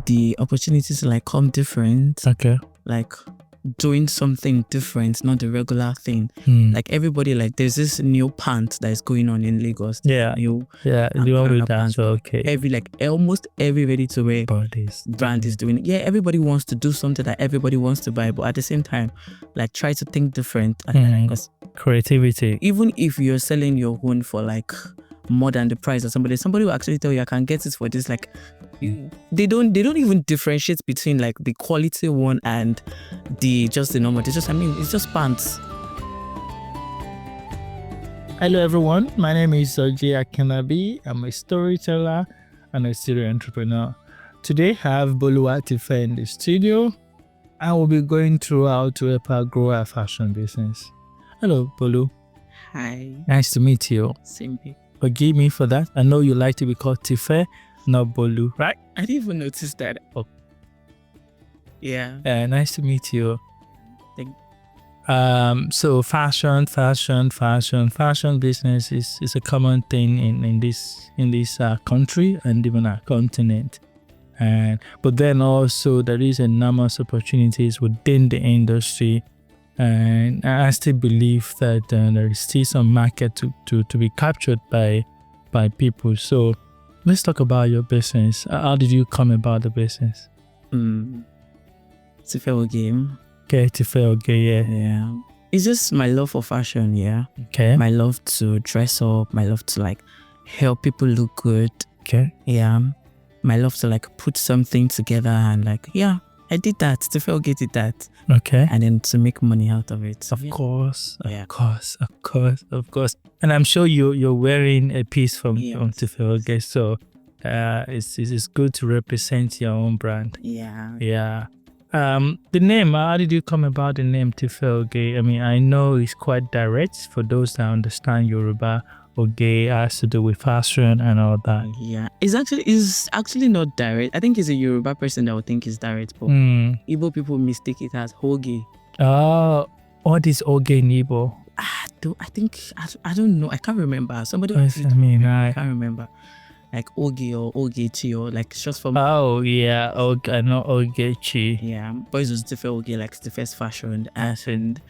the opportunities to like come different. Okay. Like doing something different, not the regular thing. Like everybody, like there's this new pant that is going on in Lagos. Yeah. New Yeah. The one with that. pant. So, okay. Almost every ready to wear brand is doing it. Yeah, everybody wants to do something that everybody wants to buy, but at the same time, like try to think different. Because creativity. Even if you're selling your own for like more than the price of somebody will actually tell you I can get it for this. Like they don't even differentiate between like the quality one and the normal. It's just pants. Hello everyone, my name is Oge Akinabi. I'm a storyteller and a serial entrepreneur. Today I have Boluwatife in the studio and we'll be going through how to help her grow her fashion business. Hello Bolu. Hi. Nice to meet you. Same here. Forgive me for that. I know you like to be called Tife, not Bolu, right? I didn't even notice that. Oh. Yeah. Nice to meet you. Thank So fashion business is a common thing in this country and even our continent. But then also there is enormous opportunities within the industry, and I still believe that there is still some market to be captured by people. So let's talk about your business. How did you come about the business? Tife Oge. Okay, Tife Oge, yeah. Yeah. It's just my love for fashion, yeah. Okay. My love to dress up, my love to like help people look good. Okay. Yeah. My love to like put something together and like, yeah, I did that. Tife Oge did that. Okay. And then to make money out of it. Of course. Yeah. Of course. And I'm sure you're wearing a piece from Tife Oge, so it's good to represent your own brand. Yeah. Yeah. The name, how did you come about the name Tife Oge? I mean, I know it's quite direct for those that understand Yoruba. Oge has to do with fashion and all that. Yeah. It's actually not direct. I think it's a Yoruba person that would think it's direct, but Igbo people mistake it as Hoge. Oh, what is Oge in Igbo? I don't know. I can't remember. Somebody I can't remember. Like Oge or Ogechi or like short form. Oh yeah, Oge, I know Ogechi. Yeah, boys was Tife Oge, like the first fashion, and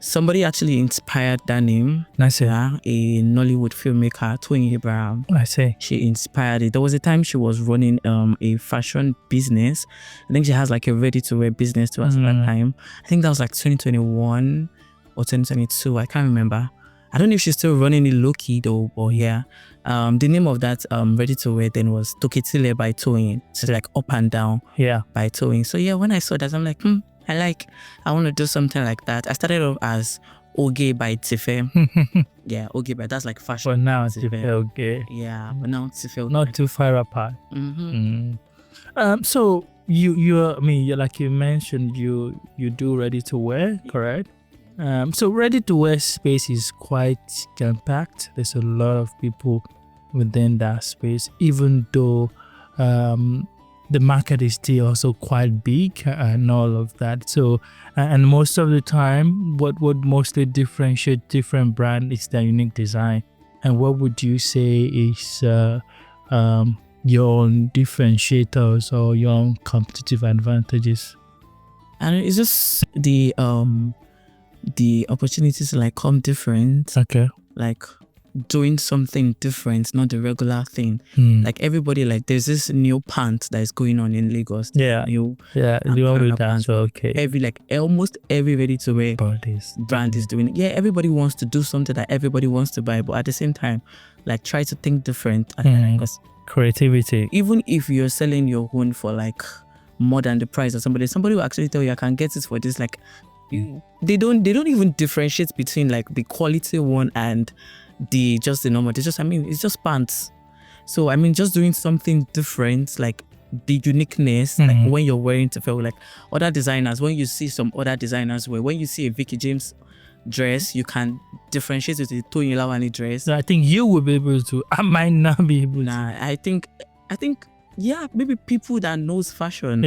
somebody actually inspired that name. Nice. Yeah, a Nollywood filmmaker, Toyin Abraham. I see. She inspired it. There was a time she was running a fashion business. I think she has like a ready-to-wear business too at that time. I think that was like 2021 or 2022. I can't remember. I don't know if she's still running it low-key though, but yeah. The name of that ready-to-wear then was Toketile by Toyin. So like up and down by Toyin. So yeah, when I saw that, I'm like, I want to do something like that. I started off as Oge by Tife. Yeah, Oge by, that's like fashion. But now it's Tife Oge. Yeah, but now Tife Oge. Not too far apart. So you're like you mentioned, you do ready-to-wear, correct? So ready-to-wear space is quite compact. There's a lot of people within that space, even though the market is still also quite big and all of that. So, and most of the time, what would mostly differentiate different brand is their unique design. And what would you say is your own differentiators or your own competitive advantages? And it's just the opportunities to like come different. Okay. Like doing something different, not the regular thing. Like everybody, like there's this new pant that is going on in Lagos. Yeah. The one with that. So okay. Almost every ready to wear brand is doing it. Yeah, everybody wants to do something that everybody wants to buy, but at the same time, like try to think different. Because creativity. Even if you're selling your own for like more than the price of somebody will actually tell you I can get it for this. Like they don't even differentiate between like the quality one and the normal. It's just pants. So just doing something different, like the uniqueness, like when you're wearing to feel like other designers, when you see some other designers wear, when you see a Vicky James dress, you can differentiate it with a Toyin Lawani dress. So I think you will be able to. I might not be able to. I think yeah, maybe people that knows fashion,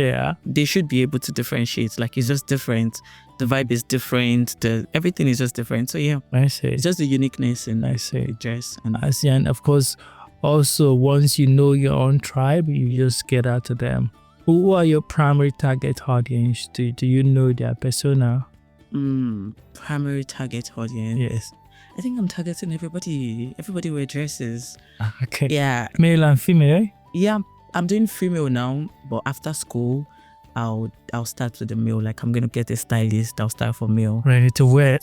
they should be able to differentiate. Like it's just different. The vibe is different. Everything is just different. So yeah, I see. It's just the uniqueness in the dress. I see. And of course, also once you know your own tribe, you just get out to them. Who are your primary target audience? Do you know their persona? Primary target audience. Yes. I think I'm targeting everybody. Everybody wear dresses. Okay. Yeah. Male and female? Yeah, I'm doing female now, but after school, I'll start with the male. Like I'm gonna get a stylist. I'll start for male. Ready to wear.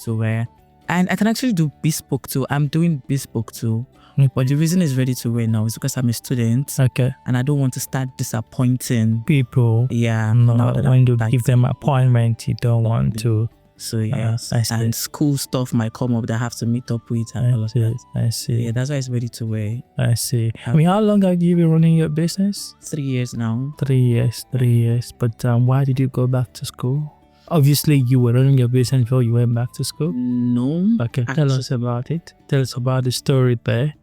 And I can actually do bespoke too. I'm doing bespoke too. But the reason it's ready to wear now is because I'm a student. Okay. And I don't want to start disappointing people. Yeah. No, when you give them appointment, you don't want to. So yeah, and school stuff might come up that I have to meet up with and all of that. I see. Yeah, that's why it's ready to wear. I see. I mean, how long have you been running your business? 3 years now. 3 years. 3 years. But why did you go back to school? Obviously, you were running your business before you went back to school. No. Okay, tell us about it. Tell us about the story there.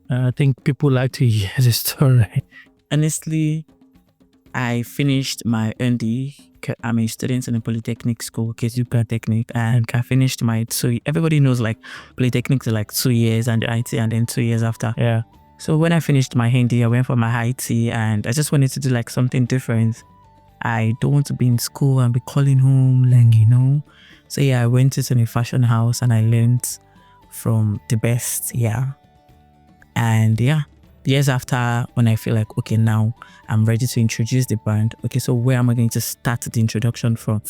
I think people like to hear the story. Honestly, I finished my ND. I'm a student in a polytechnic school, KZU Polytechnic, and I finished my everybody knows like polytechnics are like 2 years and IT and then 2 years after. Yeah. So when I finished my ND, I went for my IT and I just wanted to do like something different. I don't want to be in school and be calling home, like, you know. So yeah, I went to a fashion house and I learned from the best. Yeah. And yeah, years after, when I feel like, okay, now I'm ready to introduce the brand. Okay, so where am I going to start the introduction from?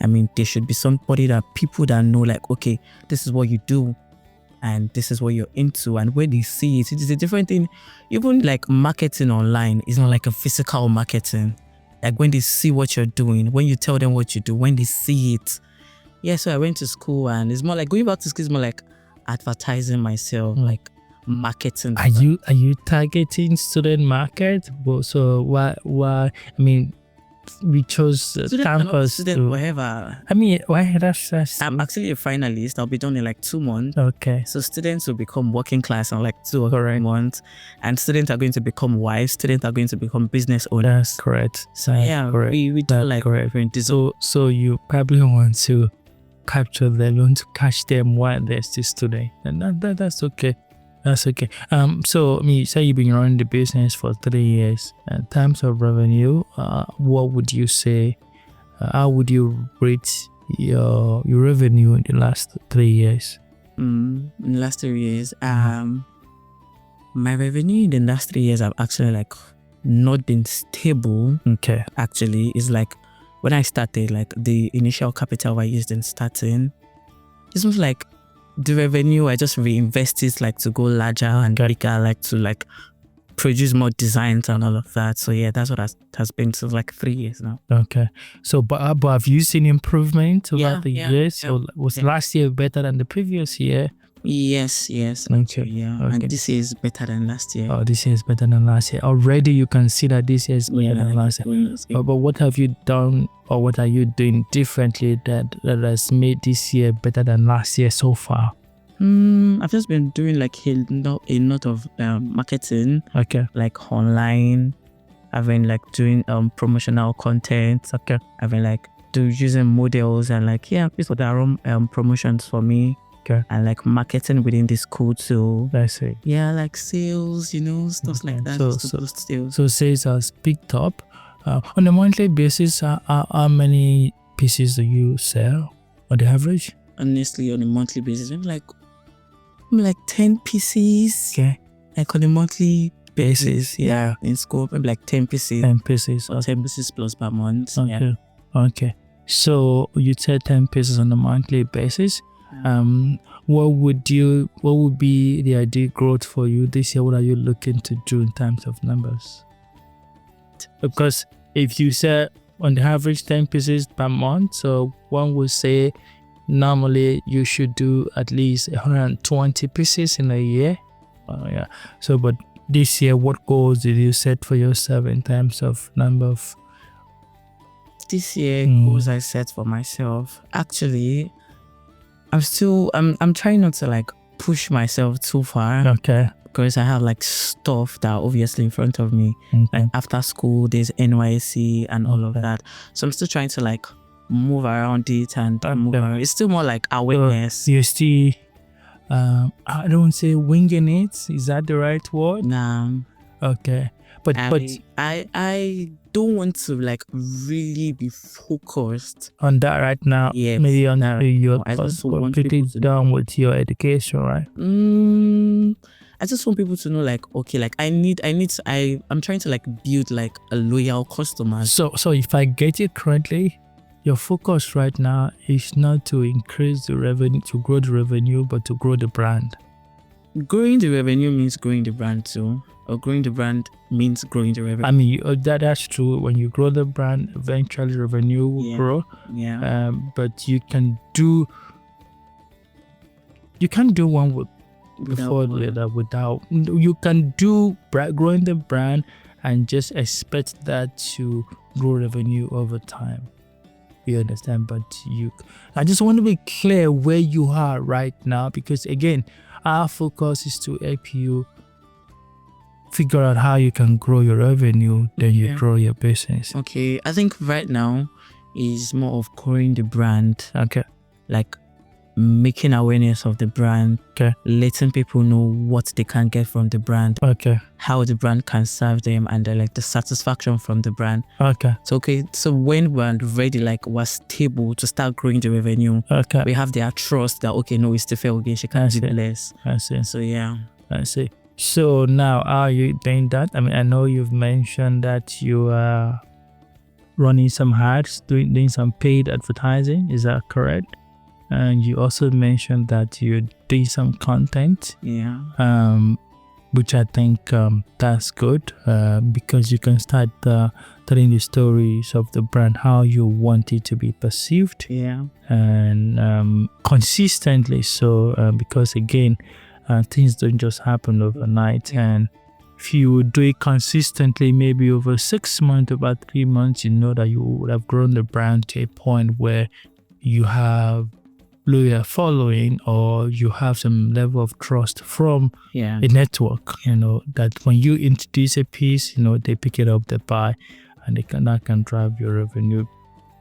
I mean, there should be somebody people that know like, okay, this is what you do and this is what you're into. And when they see it, it is a different thing. Even like marketing online is not like a physical marketing. Like when they see what you're doing, when you tell them what you do, when they see it. Yeah, so I went to school and it's more like going back to school is more like advertising myself, like marketing. Are you targeting student market? So why I mean, we chose campus student, whatever. I mean, why that's I'm actually a finalist. I'll be done in like 2 months. Okay. So students will become working class in like 2 or 3 months, and students are going to become wives. Students are going to become business owners. That's correct. So yeah, correct. we do like correct. So you probably want to capture them, want to catch them while they're still student, and that's okay. That's okay. So you say you've been running the business for 3 years. In terms of revenue, what would you say? How would you rate your revenue in the last 3 years? In the last 3 years, my revenue in the last 3 years have actually like not been stable. Okay. Actually, it's like when I started, like the initial capital I used in starting, it was like the revenue I just reinvest it like to go larger and bigger, like to like produce more designs and all of that. So yeah, that's what has been since like 3 years now. Okay. So but have you seen improvement over the years? So was last year better than the previous year? Yes. Okay. Yeah. Okay. And this year is better than last year. Oh, this year is better than last year. Already you can see that this year is better than last year. But what have you done or what are you doing differently that has made this year better than last year so far? I've just been doing like a lot of marketing. Okay. Like online. I've been like doing promotional content. Okay. I've been like using models and like people that run promotions for me. Okay. And like marketing within the school too. I see. Yeah, like sales, stuff like that. So sales has picked up. On a monthly basis, how many pieces do you sell on the average? Honestly, on a monthly basis, maybe like 10 pieces. Okay. Like on a monthly basis, yeah. In school, maybe like 10 pieces. 10 pieces. Or 10 pieces plus per month. Okay. Yeah. Okay. So you said 10 pieces on a monthly basis. What would be the ideal growth for you this year? What are you looking to do in terms of numbers? Because if you say on the average 10 pieces per month, so one would say normally you should do at least 120 pieces in a year. Yeah. So, but this year, what goals did you set for yourself in terms of number of? This year, goals I set for myself. Actually, I'm trying not to like push myself too far. Okay. Because I have like stuff that are obviously in front of me. Okay. Like after school, there's NYC and all of that. So I'm still trying to like move around it and move around. It's still more like awareness. You still, I don't say winging it. Is that the right word? Nah. Okay. But I don't want to like really be focused on that right now. Yeah, Maybe until you're I just want completely people to done with your education, right? I just want people to know, like, okay, like I'm trying to like build like a loyal customer. So if I get it correctly, your focus right now is not to increase the revenue, to grow the revenue, but to grow the brand. Growing the revenue means growing the brand too, or growing the brand means growing the revenue. I mean, that's true. When you grow the brand, eventually revenue will grow. Yeah. But you can do one without. You can do growing the brand and just expect that to grow revenue over time. You understand? But I just want to be clear where you are right now, because again, our focus is to help you figure out how you can grow your revenue, then you grow your business. Okay, I think right now is more of growing the brand. Okay. Like making awareness of the brand. Okay. Letting people know what they can get from the brand. Okay. How the brand can serve them, and like the satisfaction from the brand. Okay. So when we're ready, like we're stable to start growing the revenue. Okay. We have their trust that okay, no, it's Tife Oge, she can't do less. I see. So yeah. I see. So now, how are you doing that? I mean, I know you've mentioned that you are running some ads, doing some paid advertising. Is that correct? And you also mentioned that you're doing some content. Yeah. Which I think that's good, because you can start telling the stories of the brand, how you want it to be perceived. Yeah. And consistently so, because again, things don't just happen overnight. And if you do it consistently, maybe over 6 months, about 3 months, you know that you would have grown the brand to a point where you have loyal following, or you have some level of trust from a network, that when you introduce a piece, they pick it up, they buy, and that can drive your revenue,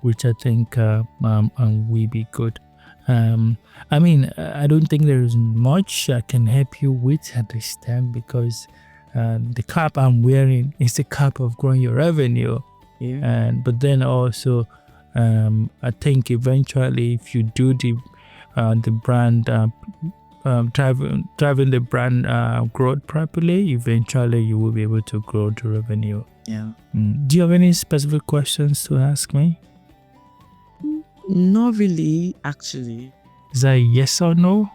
which I think will be good. I mean, I don't think there is much I can help you with at this time, because the cap I'm wearing is the cap of growing your revenue. But then also, I think eventually, if you do the brand driving the brand growth properly, eventually you will be able to grow the revenue. Do you have any specific questions to ask me? Not really, actually. Is that a yes or no?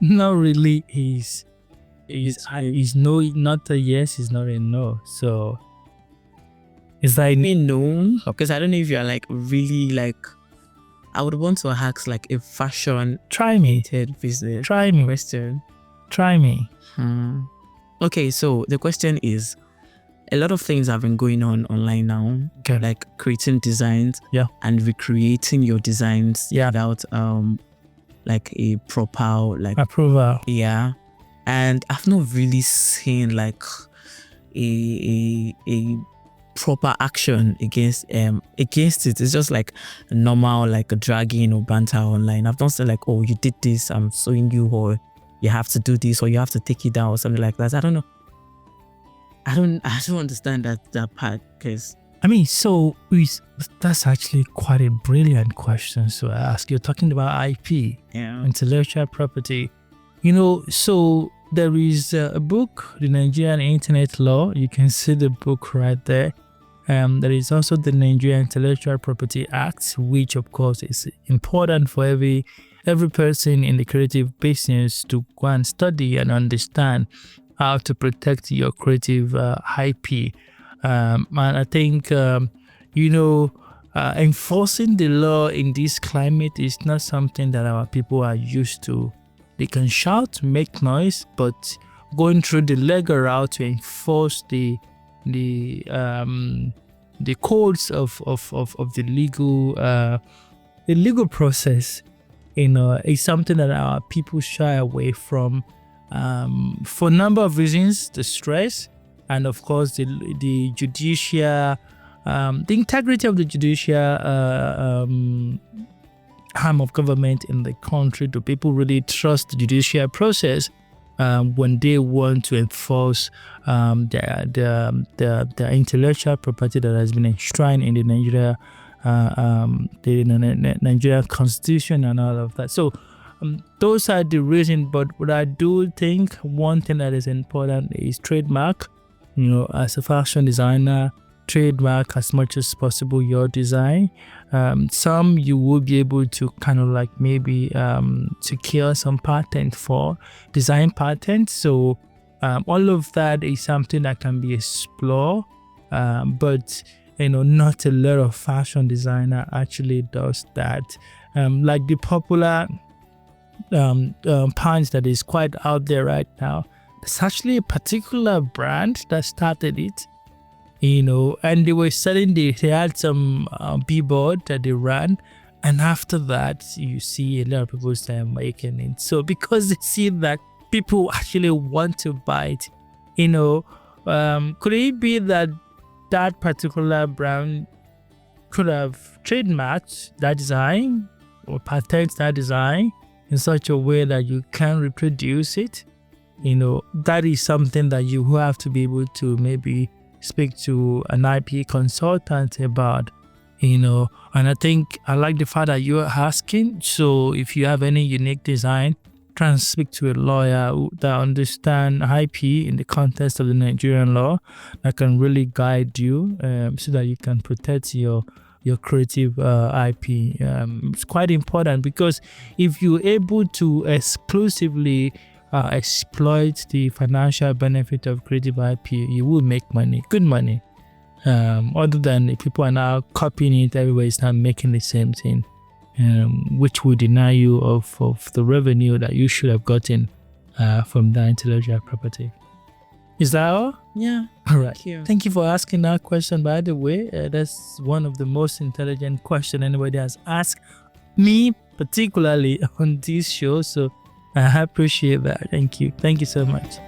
Not really. Is no, not a yes, is not a no. So is that a no? Because I don't know if you're like really like, I would want to ask like a fashion business. Try me. Question. Try me. Okay, so the question is, a lot of things have been going on online now, like creating designs and recreating your designs without like a proper like approval. And I've not really seen like a proper action against it. It's just like normal, like a dragging or banter online. I've not said like, oh, you did this, I'm suing you, or you have to do this, or you have to take it down, or something like that. I don't know. I don't understand that part, because I mean, so that's actually quite a brilliant question to ask. You're talking about IP, intellectual property. So there is a book, the Nigerian Internet Law. You can see the book right there. There is also the Nigerian Intellectual Property Act, which of course is important for every person in the creative business to go and study and understand how to protect your creative IP. And I think, enforcing the law in this climate is not something that our people are used to. They can shout, make noise, but going through the legal route to enforce the codes of the legal process, is something that our people shy away from, for a number of reasons: the stress, and of course the judicial, the integrity of the judicial arm of government in the country. Do people really trust the judicial process? when they want to enforce the intellectual property that has been enshrined in the Nigerian constitution and all of that. So those are the reasons. But what I do think, one thing that is important is trademark. As a fashion designer, trademark as much as possible your design. Some you will be able to kind of like maybe secure some patent for design patents. So all of that is something that can be explored, but not a lot of fashion designer actually does that. Like the popular pants that is quite out there right now, there's actually a particular brand that started it, and they were selling, they had some billboard that they ran, and after that you see a lot of people start making it. So because they see that people actually want to buy it, could it be that particular brand could have trademarked that design or patent that design in such a way that you can reproduce it? That is something that you have to be able to maybe speak to an IP consultant about, and I think I like the fact that you're asking. So if you have any unique design, try and speak to a lawyer that understands IP in the context of the Nigerian law, that can really guide you so that you can protect your creative IP. It's quite important, because if you're able to exclusively exploit the financial benefit of creative IP, you will make money, good money. Other than if people are now copying it, everybody is not making the same thing, which will deny you of the revenue that you should have gotten from that intellectual property. Is that all? Yeah. All right. Thank you for asking that question, by the way. That's one of the most intelligent questions anybody has asked me, particularly on this show. So I appreciate that. Thank you so much.